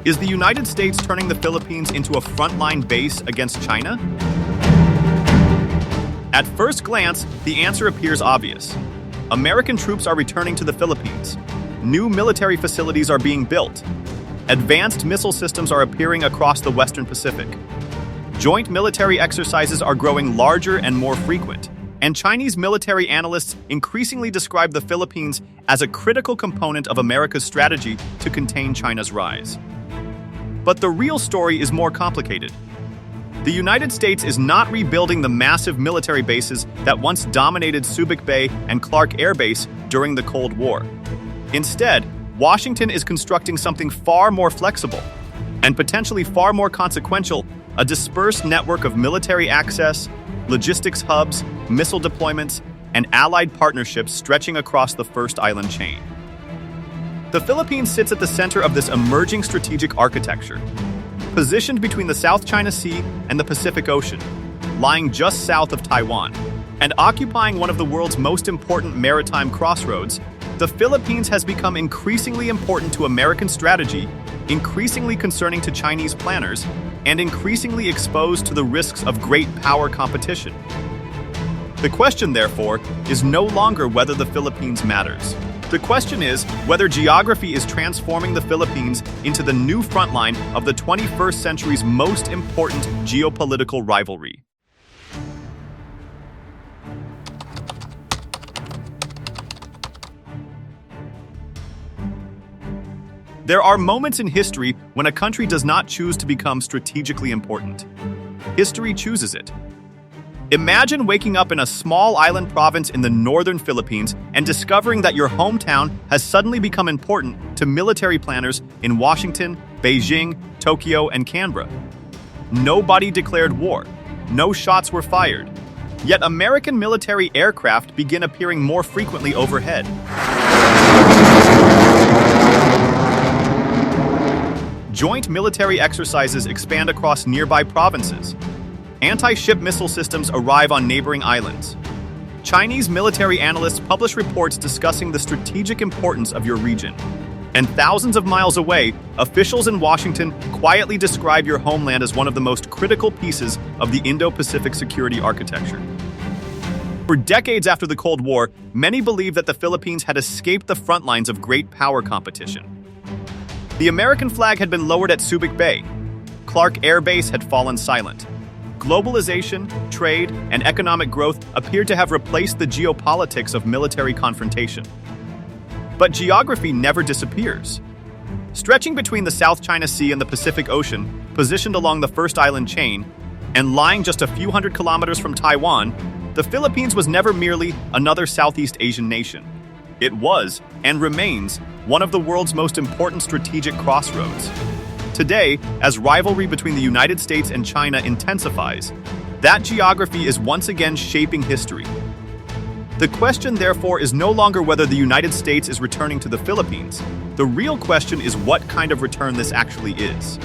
Is the United States turning the Philippines into a frontline base against China? At first glance, the answer appears obvious. American troops are returning to the Philippines. New military facilities are being built. Advanced missile systems are appearing across the Western Pacific. Joint military exercises are growing larger and more frequent, and Chinese military analysts increasingly describe the Philippines as a critical component of America's strategy to contain China's rise. But the real story is more complicated. The United States is not rebuilding the massive military bases that once dominated Subic Bay and Clark Air Base during the Cold War. Instead, Washington is constructing something far more flexible and potentially far more consequential: a dispersed network of military access, logistics hubs, missile deployments, and allied partnerships stretching across the First Island chain. The Philippines sits at the center of this emerging strategic architecture, positioned between the South China Sea and the Pacific Ocean, lying just south of Taiwan, and occupying one of the world's most important maritime crossroads. The Philippines has become increasingly important to American strategy, increasingly concerning to Chinese planners, and increasingly exposed to the risks of great power competition. The question, therefore, is no longer whether the Philippines matters. The question is whether geography is transforming the Philippines into the new frontline of the 21st century's most important geopolitical rivalry. There are moments in history when a country does not choose to become strategically important. History chooses it. Imagine waking up in a small island province in the northern Philippines and discovering that your hometown has suddenly become important to military planners in Washington, Beijing, Tokyo, and Canberra. Nobody declared war. No shots were fired. Yet American military aircraft begin appearing more frequently overhead. Joint military exercises expand across nearby provinces. Anti-ship missile systems arrive on neighboring islands. Chinese military analysts publish reports discussing the strategic importance of your region. And thousands of miles away, officials in Washington quietly describe your homeland as one of the most critical pieces of the Indo-Pacific security architecture. For decades after the Cold War, many believed that the Philippines had escaped the front lines of great power competition. The American flag had been lowered at Subic Bay. Clark Air Base had fallen silent. Globalization, trade, and economic growth appeared to have replaced the geopolitics of military confrontation. But geography never disappears. Stretching between the South China Sea and the Pacific Ocean, positioned along the First Island chain, and lying just a few hundred kilometers from Taiwan, the Philippines was never merely another Southeast Asian nation. It was, and remains, one of the world's most important strategic crossroads. Today, as rivalry between the United States and China intensifies, that geography is once again shaping history. The question, therefore, is no longer whether the United States is returning to the Philippines. The real question is what kind of return this actually is.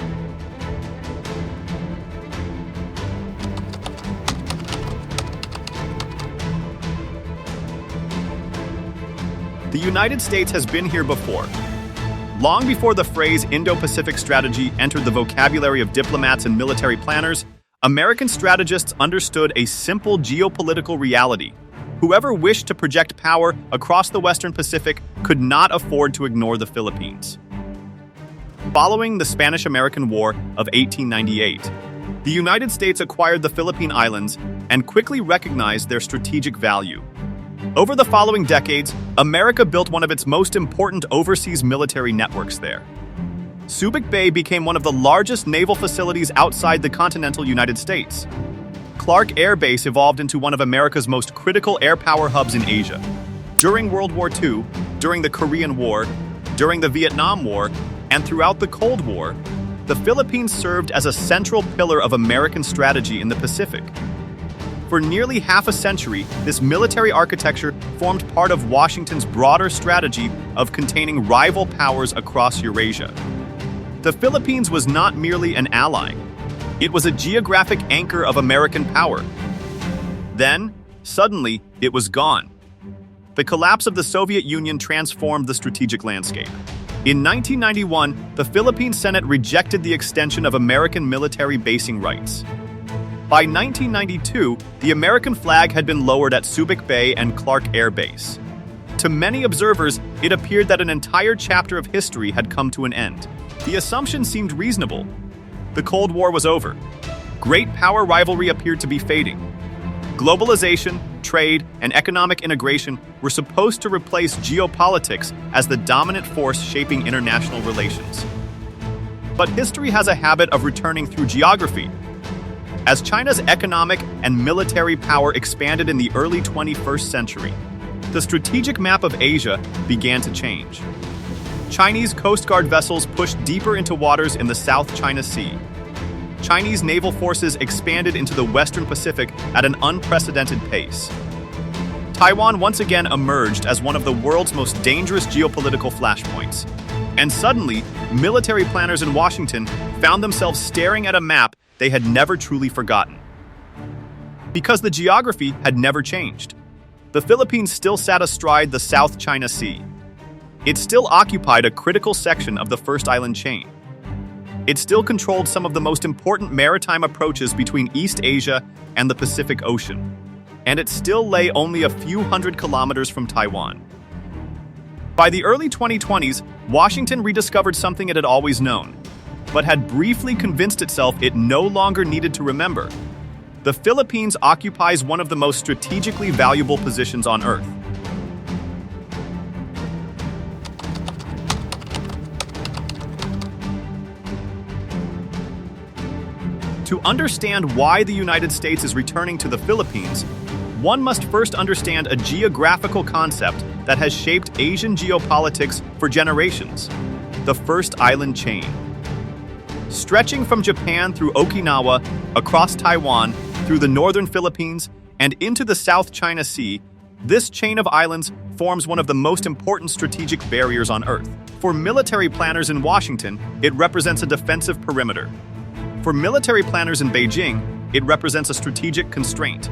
The United States has been here before. Long before the phrase Indo-Pacific strategy entered the vocabulary of diplomats and military planners, American strategists understood a simple geopolitical reality. Whoever wished to project power across the Western Pacific could not afford to ignore the Philippines. Following the Spanish-American War of 1898, the United States acquired the Philippine Islands and quickly recognized their strategic value. Over the following decades, America built one of its most important overseas military networks there. Subic Bay became one of the largest naval facilities outside the continental United States. Clark Air Base evolved into one of America's most critical air power hubs in Asia. During World War II, during the Korean War, during the Vietnam War, and throughout the Cold War, the Philippines served as a central pillar of American strategy in the Pacific. For nearly half a century, this military architecture formed part of Washington's broader strategy of containing rival powers across Eurasia. The Philippines was not merely an ally. It was a geographic anchor of American power. Then, suddenly, it was gone. The collapse of the Soviet Union transformed the strategic landscape. In 1991, the Philippine Senate rejected the extension of American military basing rights. By 1992, the American flag had been lowered at Subic Bay and Clark Air Base. To many observers, it appeared that an entire chapter of history had come to an end. The assumption seemed reasonable. The Cold War was over. Great power rivalry appeared to be fading. Globalization, trade, and economic integration were supposed to replace geopolitics as the dominant force shaping international relations. But history has a habit of returning through geography. As China's economic and military power expanded in the early 21st century, the strategic map of Asia began to change. Chinese Coast Guard vessels pushed deeper into waters in the South China Sea. Chinese naval forces expanded into the Western Pacific at an unprecedented pace. Taiwan once again emerged as one of the world's most dangerous geopolitical flashpoints. And suddenly, military planners in Washington found themselves staring at a map they had never truly forgotten. Because the geography had never changed. The Philippines still sat astride the South China Sea. It still occupied a critical section of the first island chain. It still controlled some of the most important maritime approaches between East Asia and the Pacific Ocean. And it still lay only a few hundred kilometers from Taiwan. By the early 2020s, Washington rediscovered something it had always known, but had briefly convinced itself it no longer needed to remember. The Philippines occupies one of the most strategically valuable positions on Earth. To understand why the United States is returning to the Philippines, one must first understand a geographical concept that has shaped Asian geopolitics for generations: the first island chain. Stretching from Japan through Okinawa, across Taiwan, through the northern Philippines, and into the South China Sea, this chain of islands forms one of the most important strategic barriers on Earth. For military planners in Washington, it represents a defensive perimeter. For military planners in Beijing, it represents a strategic constraint.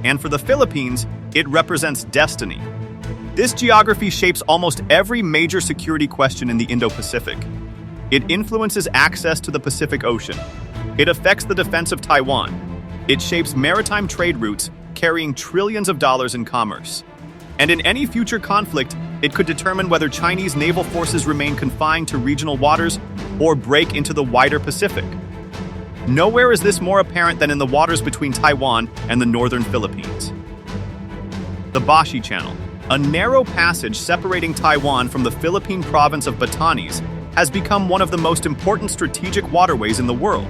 And for the Philippines, it represents destiny. This geography shapes almost every major security question in the Indo-Pacific. It influences access to the Pacific Ocean. It affects the defense of Taiwan. It shapes maritime trade routes, carrying trillions of dollars in commerce. And in any future conflict, it could determine whether Chinese naval forces remain confined to regional waters or break into the wider Pacific. Nowhere is this more apparent than in the waters between Taiwan and the northern Philippines. The Bashi Channel, a narrow passage separating Taiwan from the Philippine province of Batanes, has become one of the most important strategic waterways in the world.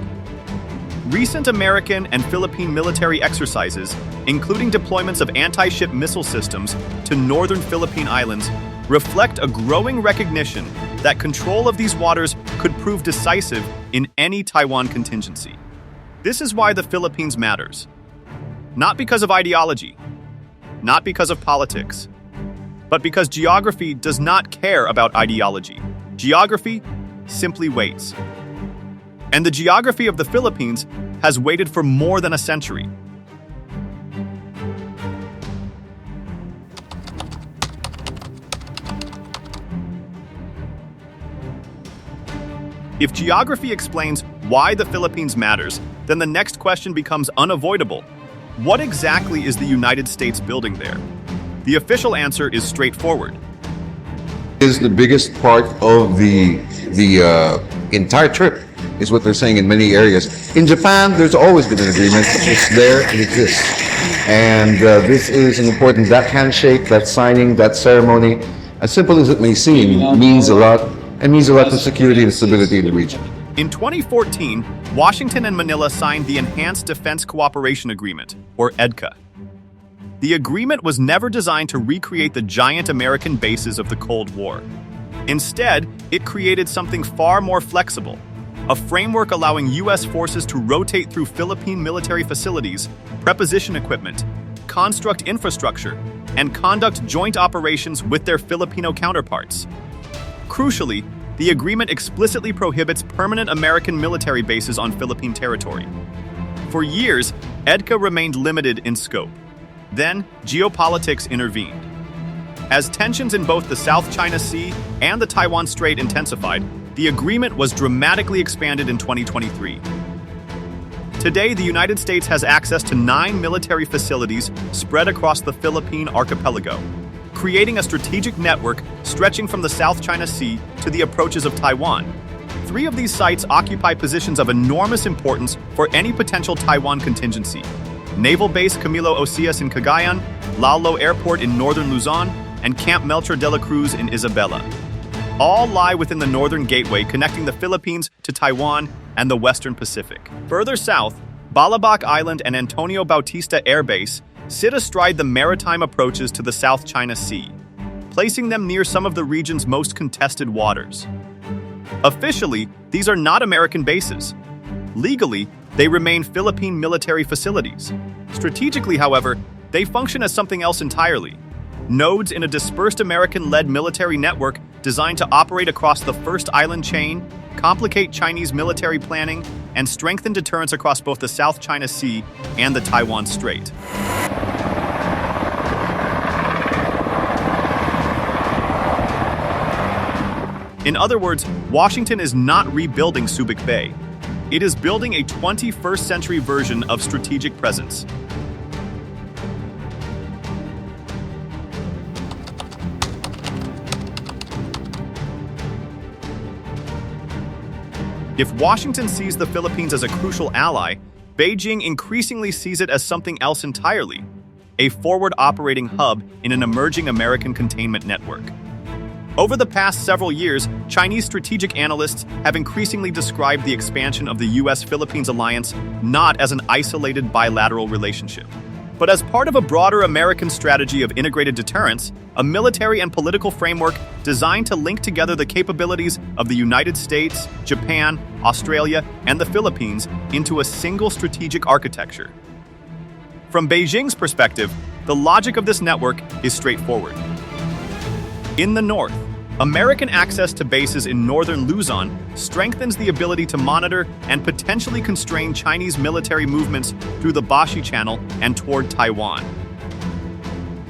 Recent American and Philippine military exercises, including deployments of anti-ship missile systems to northern Philippine islands, reflect a growing recognition that control of these waters could prove decisive in any Taiwan contingency. This is why the Philippines matters. Not because of ideology, not because of politics, but because geography does not care about ideology. Geography simply waits. And the geography of the Philippines has waited for more than a century. If geography explains why the Philippines matters, then the next question becomes unavoidable. What exactly is the United States building there? The official answer is straightforward. Is the biggest part of the entire trip, is what they're saying in many areas. In Japan, there's always been an agreement. It's there, it exists. And this is an important, that handshake, that signing, that ceremony, as simple as it may seem, means a lot, and means a lot to security and stability in the region. In 2014, Washington and Manila signed the Enhanced Defense Cooperation Agreement, or EDCA. The agreement was never designed to recreate the giant American bases of the Cold War. Instead, it created something far more flexible, a framework allowing U.S. forces to rotate through Philippine military facilities, preposition equipment, construct infrastructure, and conduct joint operations with their Filipino counterparts. Crucially, the agreement explicitly prohibits permanent American military bases on Philippine territory. For years, EDCA remained limited in scope. Then, geopolitics intervened. As tensions in both the South China Sea and the Taiwan Strait intensified, the agreement was dramatically expanded in 2023. Today, the United States has access to 9 military facilities spread across the Philippine archipelago, creating a strategic network stretching from the South China Sea to the approaches of Taiwan. 3 of these sites occupy positions of enormous importance for any potential Taiwan contingency: Naval Base Camilo Ocias in Cagayan, Lalo Airport in northern Luzon, and Camp Melchor de la Cruz in Isabela. All lie within the northern gateway connecting the Philippines to Taiwan and the Western Pacific. Further south, Balabac Island and Antonio Bautista Air Base sit astride the maritime approaches to the South China Sea, placing them near some of the region's most contested waters. Officially, these are not American bases. Legally, they remain Philippine military facilities. Strategically, however, they function as something else entirely: nodes in a dispersed American-led military network designed to operate across the first island chain, complicate Chinese military planning, and strengthen deterrence across both the South China Sea and the Taiwan Strait. In other words, Washington is not rebuilding Subic Bay. It is building a 21st century version of strategic presence. If Washington sees the Philippines as a crucial ally, Beijing increasingly sees it as something else entirely: a forward operating hub in an emerging American containment network. Over the past several years, Chinese strategic analysts have increasingly described the expansion of the US-Philippines alliance not as an isolated bilateral relationship, but as part of a broader American strategy of integrated deterrence, a military and political framework designed to link together the capabilities of the United States, Japan, Australia, and the Philippines into a single strategic architecture. From Beijing's perspective, the logic of this network is straightforward. In the north, American access to bases in northern Luzon strengthens the ability to monitor and potentially constrain Chinese military movements through the Bashi Channel and toward Taiwan.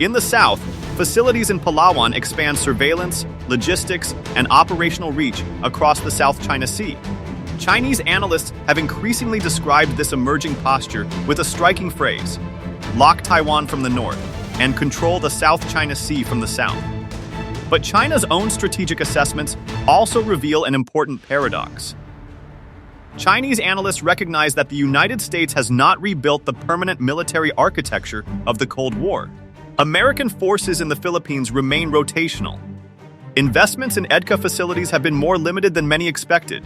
In the south, facilities in Palawan expand surveillance, logistics, and operational reach across the South China Sea. Chinese analysts have increasingly described this emerging posture with a striking phrase: lock Taiwan from the north and control the South China Sea from the south. But China's own strategic assessments also reveal an important paradox. Chinese analysts recognize that the United States has not rebuilt the permanent military architecture of the Cold War. American forces in the Philippines remain rotational. Investments in EDCA facilities have been more limited than many expected.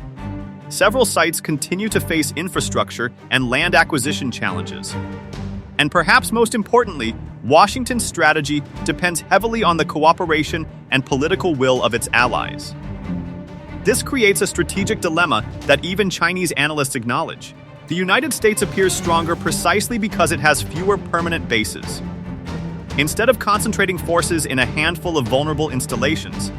Several sites continue to face infrastructure and land acquisition challenges. And perhaps most importantly, Washington's strategy depends heavily on the cooperation and political will of its allies. This creates a strategic dilemma that even Chinese analysts acknowledge. The United States appears stronger precisely because it has fewer permanent bases. Instead of concentrating forces in a handful of vulnerable installations,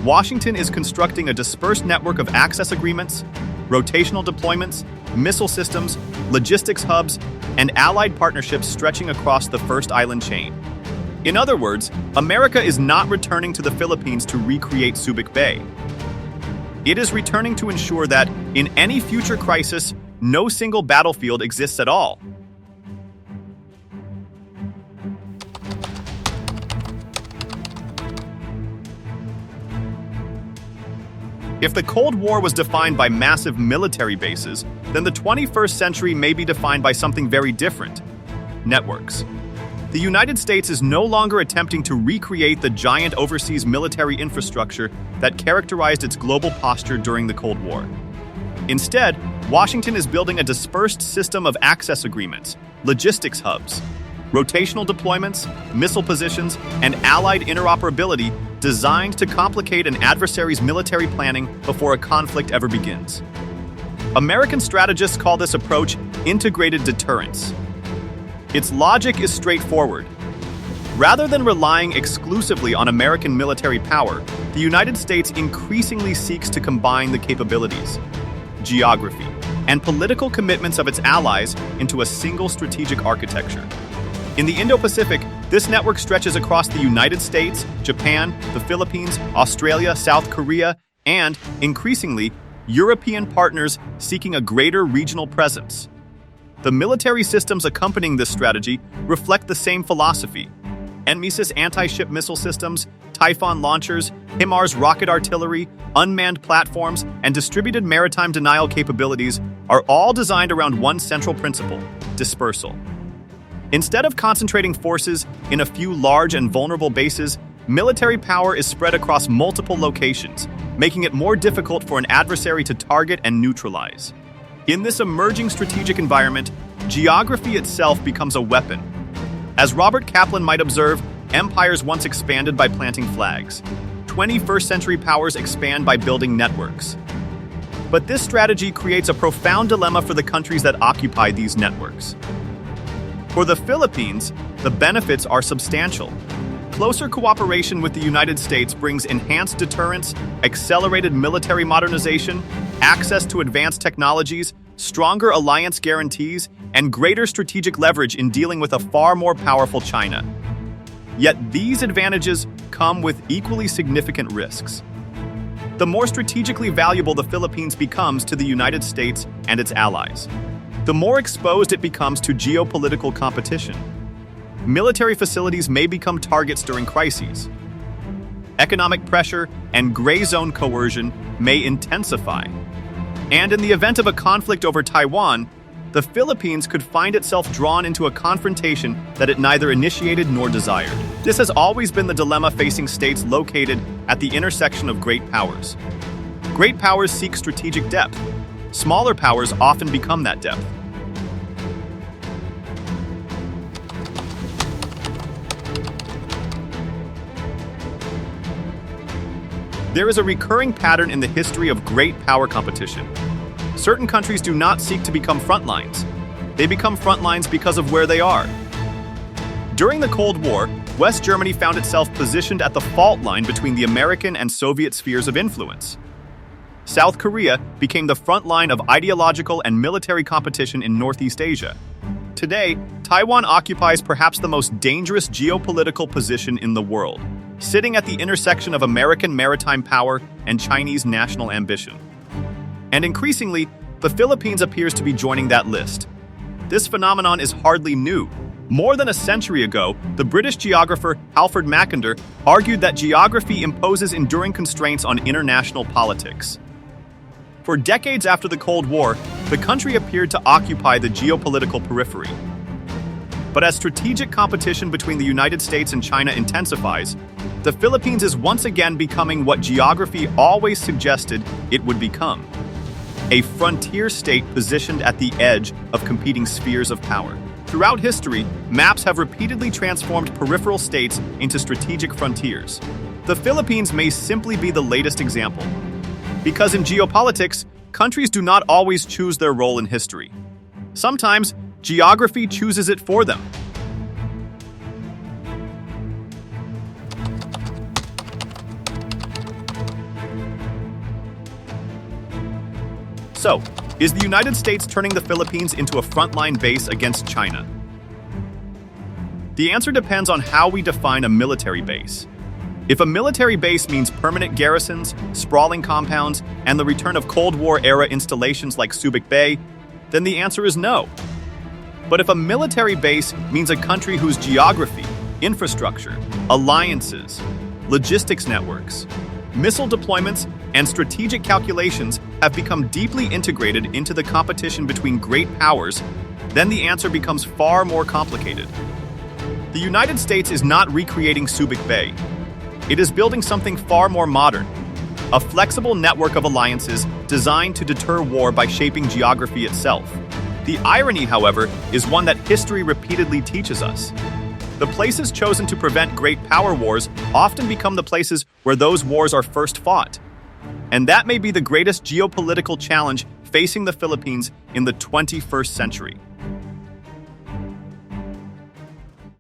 Washington is constructing a dispersed network of access agreements, rotational deployments, missile systems, logistics hubs, and allied partnerships stretching across the first island chain. In other words, America is not returning to the Philippines to recreate Subic Bay. It is returning to ensure that, in any future crisis, no single battlefield exists at all. If the Cold War was defined by massive military bases, then the 21st century may be defined by something very different: networks. The United States is no longer attempting to recreate the giant overseas military infrastructure that characterized its global posture during the Cold War. Instead, Washington is building a dispersed system of access agreements, logistics hubs, rotational deployments, missile positions, and allied interoperability designed to complicate an adversary's military planning before a conflict ever begins. American strategists call this approach integrated deterrence. Its logic is straightforward. Rather than relying exclusively on American military power, the United States increasingly seeks to combine the capabilities, geography, and political commitments of its allies into a single strategic architecture. In the Indo-Pacific, This network stretches across the United States, Japan, the Philippines, Australia, South Korea, and, increasingly, European partners seeking a greater regional presence. The military systems accompanying this strategy reflect the same philosophy. NMESIS anti-ship missile systems, Typhoon launchers, HIMARS rocket artillery, unmanned platforms, and distributed maritime denial capabilities are all designed around one central principle: dispersal. Instead of concentrating forces in a few large and vulnerable bases, military power is spread across multiple locations, making it more difficult for an adversary to target and neutralize. In this emerging strategic environment, geography itself becomes a weapon. As Robert Kaplan might observe, empires once expanded by planting flags. 21st century powers expand by building networks. But this strategy creates a profound dilemma for the countries that occupy these networks. For the Philippines, the benefits are substantial. Closer cooperation with the United States brings enhanced deterrence, accelerated military modernization, access to advanced technologies, stronger alliance guarantees, and greater strategic leverage in dealing with a far more powerful China. Yet these advantages come with equally significant risks. The more strategically valuable the Philippines becomes to the United States and its allies, the more exposed it becomes to geopolitical competition. Military facilities may become targets during crises. Economic pressure and gray zone coercion may intensify. And in the event of a conflict over Taiwan, the Philippines could find itself drawn into a confrontation that it neither initiated nor desired. This has always been the dilemma facing states located at the intersection of great powers. Great powers seek strategic depth. Smaller powers often become that depth. There is a recurring pattern in the history of great power competition. Certain countries do not seek to become front lines. They become front lines because of where they are. During the Cold War, West Germany found itself positioned at the fault line between the American and Soviet spheres of influence. South Korea became the front line of ideological and military competition in Northeast Asia. Today, Taiwan occupies perhaps the most dangerous geopolitical position in the world, sitting at the intersection of American maritime power and Chinese national ambition. And increasingly, the Philippines appears to be joining that list. This phenomenon is hardly new. More than a century ago, the British geographer Alfred Mackinder argued that geography imposes enduring constraints on international politics. For decades after the Cold War, the country appeared to occupy the geopolitical periphery. But as strategic competition between the United States and China intensifies, the Philippines is once again becoming what geography always suggested it would become: a frontier state positioned at the edge of competing spheres of power. Throughout history, maps have repeatedly transformed peripheral states into strategic frontiers. The Philippines may simply be the latest example. Because in geopolitics, countries do not always choose their role in history. Sometimes, geography chooses it for them. So, is the United States turning the Philippines into a frontline base against China? The answer depends on how we define a military base. If a military base means permanent garrisons, sprawling compounds, and the return of Cold War-era installations like Subic Bay, then the answer is no. But if a military base means a country whose geography, infrastructure, alliances, logistics networks, missile deployments, and strategic calculations have become deeply integrated into the competition between great powers, then the answer becomes far more complicated. The United States is not recreating Subic Bay. It is building something far more modern, a flexible network of alliances designed to deter war by shaping geography itself. The irony, however, is one that history repeatedly teaches us. The places chosen to prevent great power wars often become the places where those wars are first fought. And that may be the greatest geopolitical challenge facing the Philippines in the 21st century.